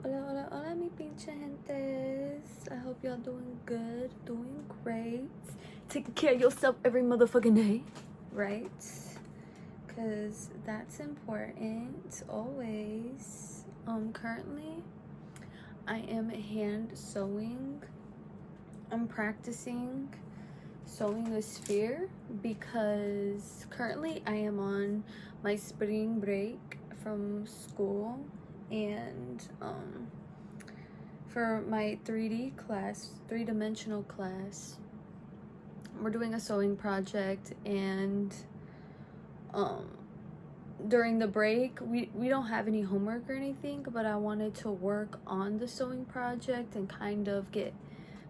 Hola, hola, hola, mi pinche gentes. I hope y'all doing good, doing great. Taking care of yourself every motherfucking day, right? Because that's important, always. Currently, I am hand sewing. I'm practicing sewing a sphere because currently I am on my spring break from school, and for my 3D class, three-dimensional class, we're doing a sewing project, and during the break we don't have any homework or anything, but I wanted to work on the sewing project and kind of get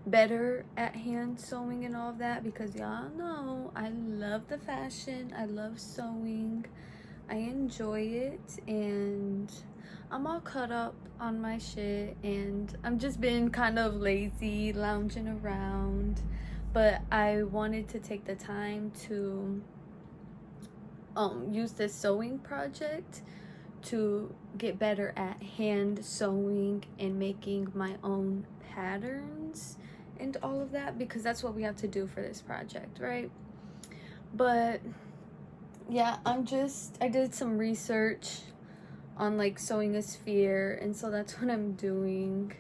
better at hand sewing and all of that, because y'all know I love the fashion, I love sewing, I enjoy it, and I'm all caught up on my shit, and I'm just been kind of lazy, lounging around, but I wanted to take the time to use this sewing project to get better at hand sewing and making my own patterns and all of that, because that's what we have to do for this project, right? But yeah, I did some research on like sewing a sphere, and so that's what I'm doing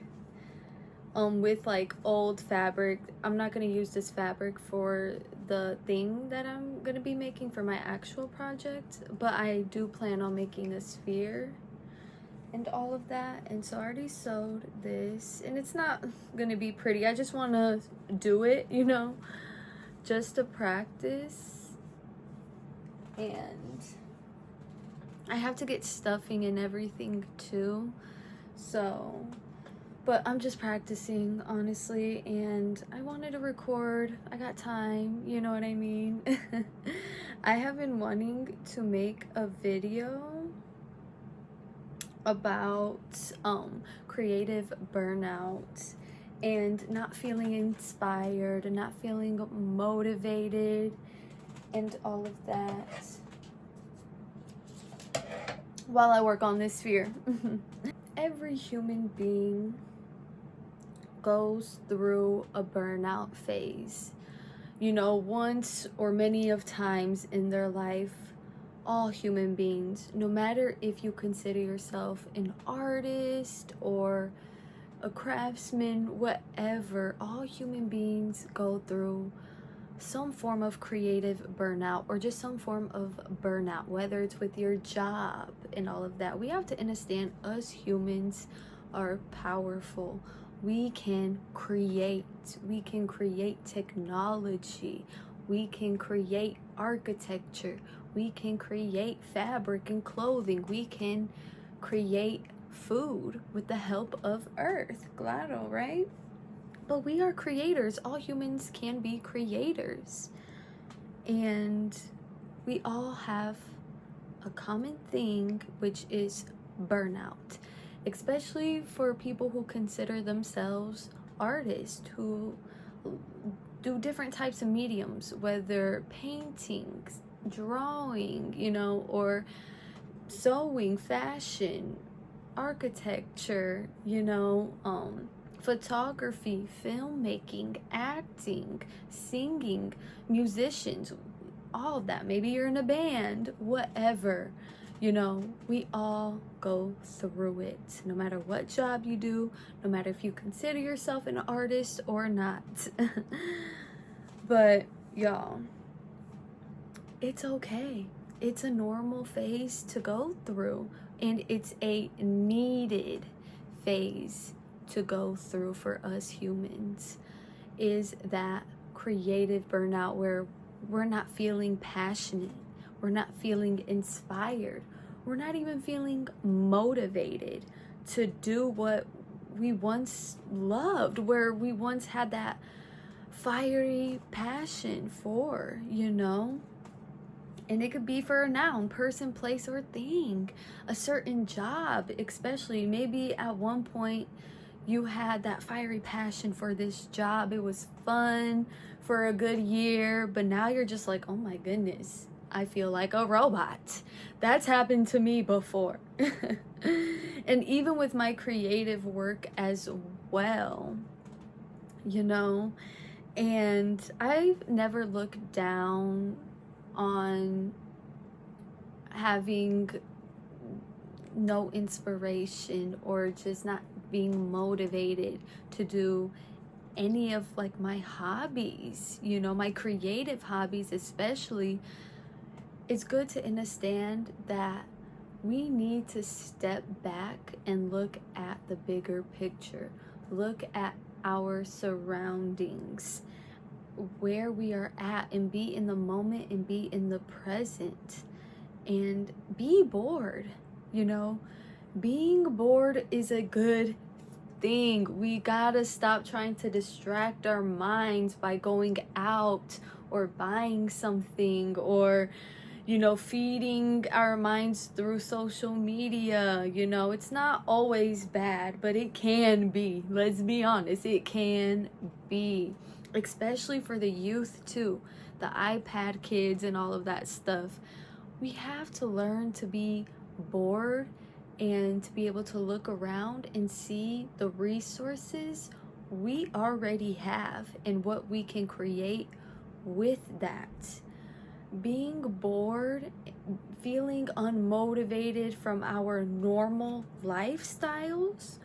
with like old fabric. I'm not gonna use this fabric for the thing that I'm gonna be making for my actual project, but I do plan on making a sphere and all of that. And so I already sewed this, and it's not gonna be pretty. I just want to do it, you know, just to practice. And I have to get stuffing and everything too, so, but I'm just practicing, honestly, and I wanted to record. I got time, you know what I mean? I have been wanting to make a video about creative burnout and not feeling inspired and not feeling motivated and all of that while I work on this sphere. Every human being goes through a burnout phase, you know, once or many of times in their life. All human beings, no matter if you consider yourself an artist or a craftsman, whatever, all human beings go through some form of creative burnout or just some form of burnout, whether it's with your job and all of that. We have to understand us humans are powerful. We can create technology, we can create architecture, we can create fabric and clothing, we can create food with the help of Earth, Glado, right? But we are creators. All humans can be creators. And we all have a common thing, which is burnout, especially for people who consider themselves artists, who do different types of mediums, whether painting, drawing, you know, or sewing, fashion, architecture, you know, photography, filmmaking, acting, singing, musicians, all of that. Maybe you're in a band, whatever, you know, we all go through it, no matter what job you do, no matter if you consider yourself an artist or not. But y'all, it's okay. It's a normal phase to go through, and it's a needed phase to go through for us humans, is that creative burnout where we're not feeling passionate, we're not feeling inspired, we're not even feeling motivated to do what we once loved, where we once had that fiery passion for, you know. And it could be for a noun, person, place, or thing. A certain job, especially. Maybe at one point you had that fiery passion for this job. It was fun for a good year, but now you're just like, oh my goodness, I feel like a robot. That's happened to me before. And even with my creative work as well, you know, and I've never looked down on having no inspiration or just not being motivated to do any of like my hobbies, you know, my creative hobbies especially. It's good to understand that we need to step back and look at the bigger picture, look at our surroundings, where we are at, and be in the moment and be in the present and be bored. You know, being bored is a good thing. We gotta stop trying to distract our minds by going out or buying something, or, you know, feeding our minds through social media. You know, it's not always bad, but it can be. Let's be honest, it can be. Especially for the youth too, the iPad kids and all of that stuff. We have to learn to be bored and to be able to look around and see the resources we already have and what we can create with that. Being bored, feeling unmotivated from our normal lifestyles,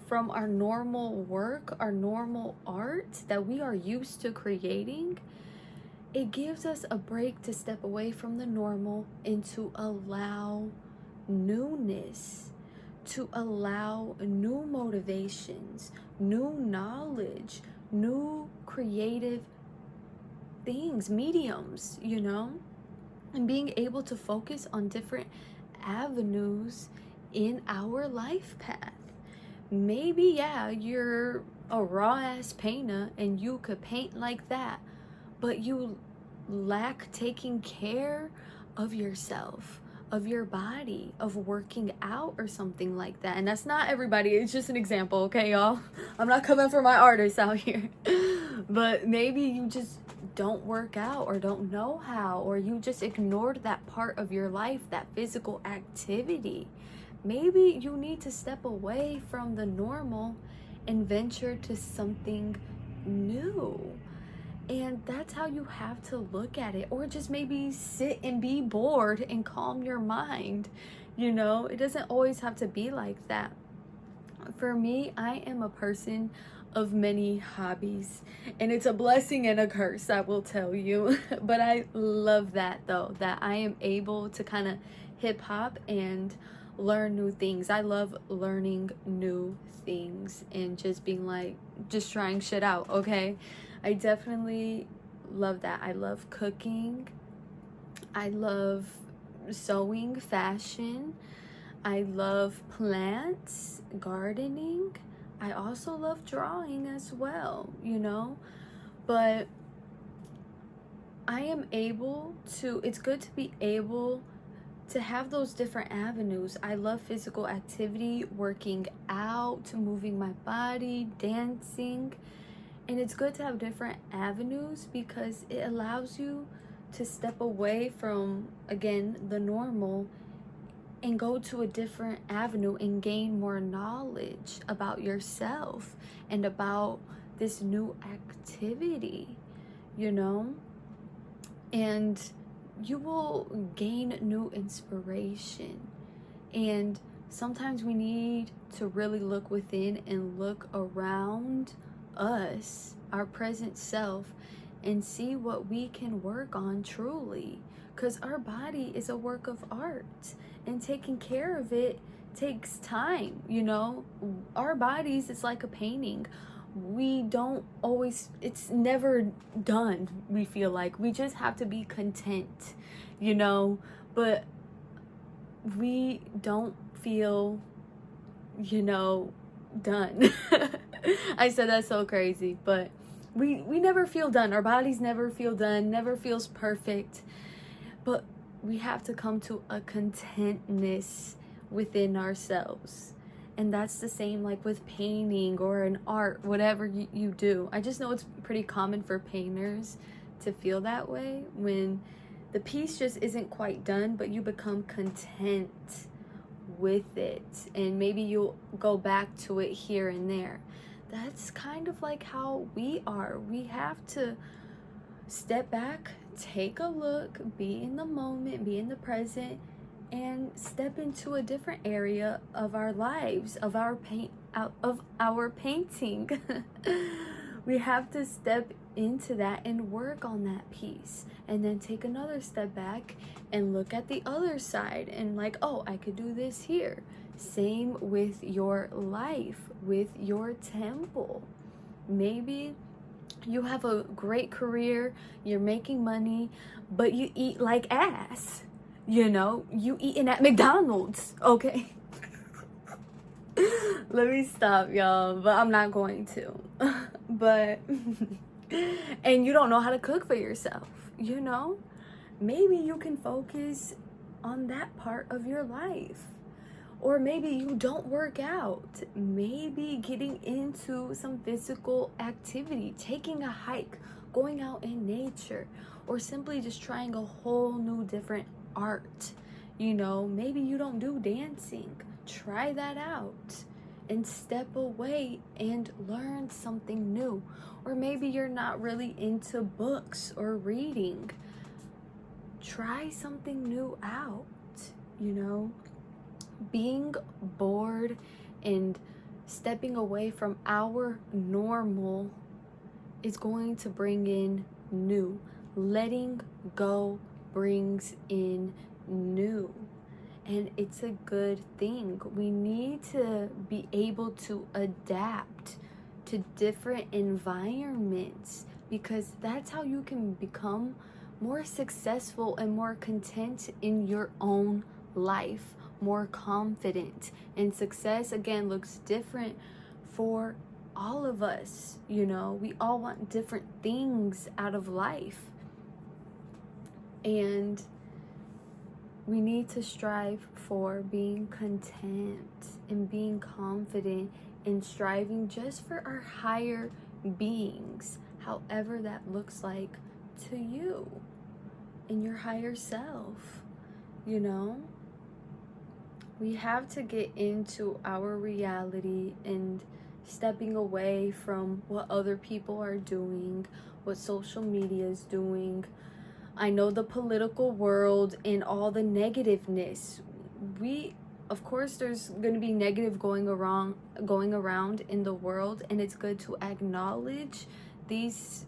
from our normal work, our normal art that we are used to creating, it gives us a break to step away from the normal and to allow newness, to allow new motivations, new knowledge, new creative things, mediums, you know, and being able to focus on different avenues in our life path. Maybe, yeah, you're a raw ass painter and you could paint like that, but you lack taking care of yourself, of your body, of working out or something like that. And that's not everybody, it's just an example, okay, y'all? I'm not coming for my artists out here. But maybe you just don't work out or don't know how, or you just ignored that part of your life, that physical activity. Maybe you need to step away from the normal and venture to something new. And that's how you have to look at it. Or just maybe sit and be bored and calm your mind. You know, it doesn't always have to be like that. For me, I am a person of many hobbies. And it's a blessing and a curse, I will tell you. But I love that though, that I am able to kind of hip hop and learn new things. I love learning new things and just being like, just trying shit out, okay? I definitely love that. I love cooking. I love sewing, fashion. I love plants, gardening. I also love drawing as well, you know? But I am able to, it's good to be able to have those different avenues. I love physical activity, working out, moving my body, dancing. And it's good to have different avenues because it allows you to step away from, again, the normal and go to a different avenue and gain more knowledge about yourself and about this new activity, you know? And you will gain new inspiration. And sometimes we need to really look within and look around us, our present self, and see what we can work on truly, because our body is a work of art and taking care of it takes time. You know, our bodies, it's like a painting. We don't always, it's never done. We feel like we just have to be content, you know, but we don't feel, you know, done. I said that's so crazy, but we never feel done. Our bodies never feel done, never feels perfect. But we have to come to a contentness within ourselves. And that's the same like with painting or an art, whatever you do. I just know it's pretty common for painters to feel that way when the piece just isn't quite done, but you become content with it, and maybe you'll go back to it here and there. That's kind of like how we are. We have to step back, take a look, be in the moment, be in the present, and step into a different area of our lives, of our painting. We have to step into that and work on that piece, and then take another step back and look at the other side and like, oh, I could do this here. Same with your life, with your temple. Maybe you have a great career, you're making money, but you eat like ass. You know, you eating at McDonald's, okay? Let me stop, y'all, but I'm not going to. But, and you don't know how to cook for yourself, you know? Maybe you can focus on that part of your life. Or maybe you don't work out. Maybe getting into some physical activity, taking a hike, going out in nature, or simply just trying a whole new different art. You know, maybe you don't do dancing. Try that out and step away and learn something new. Or maybe you're not really into books or reading. Try something new out, you know? Being bored and stepping away from our normal is going to bring in new. Letting go brings in new. And it's a good thing. We need to be able to adapt to different environments, because that's how you can become more successful and more content in your own life, more confident. And success, again, looks different for all of us. You know, we all want different things out of life, and we need to strive for being content and being confident and striving just for our higher beings, however that looks like to you and your higher self. You know, we have to get into our reality and stepping away from what other people are doing, what social media is doing. I know the political world and all the negativeness. Of course, there's going to be negative going around in the world, and it's good to acknowledge these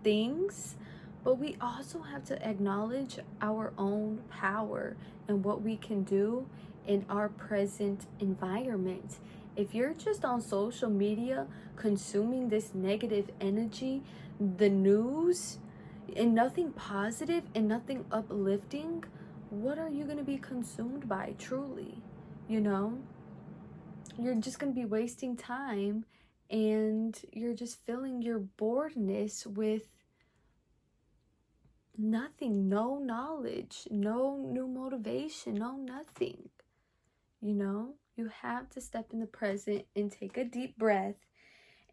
things, but we also have to acknowledge our own power and what we can do in our present environment. If you're just on social media consuming this negative energy, the news, and nothing positive and nothing uplifting, what are you going to be consumed by truly? You know, you're just going to be wasting time, and you're just filling your boredness with nothing, no knowledge, no new motivation, no nothing. You know, you have to step in the present and take a deep breath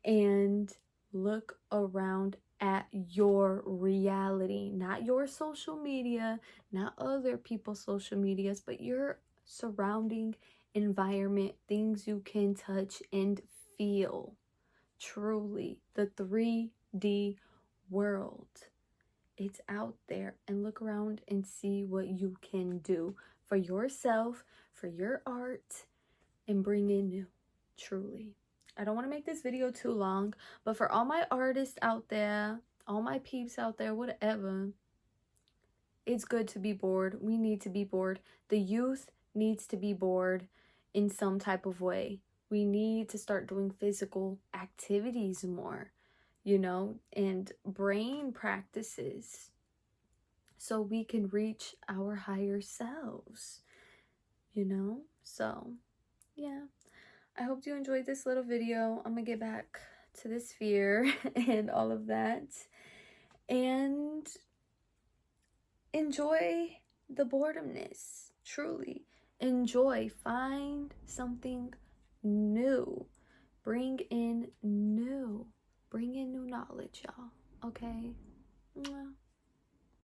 and look around at your reality, not your social media, not other people's social medias, but your surrounding environment, things you can touch and feel. Truly, the 3D world. It's out there, and look around and see what you can do for yourself, for your art, and bring in new. Truly. I don't want to make this video too long, but for all my artists out there, all my peeps out there, whatever, it's good to be bored. We need to be bored. The youth needs to be bored in some type of way. We need to start doing physical activities more, you know, and brain practices so we can reach our higher selves, you know? So, yeah. I hope you enjoyed this little video. I'm gonna get back to this fear and all of that. And enjoy the boredomness. Truly. Enjoy. Find something new. Bring in new. Bring in new knowledge, y'all. Okay? Mwah.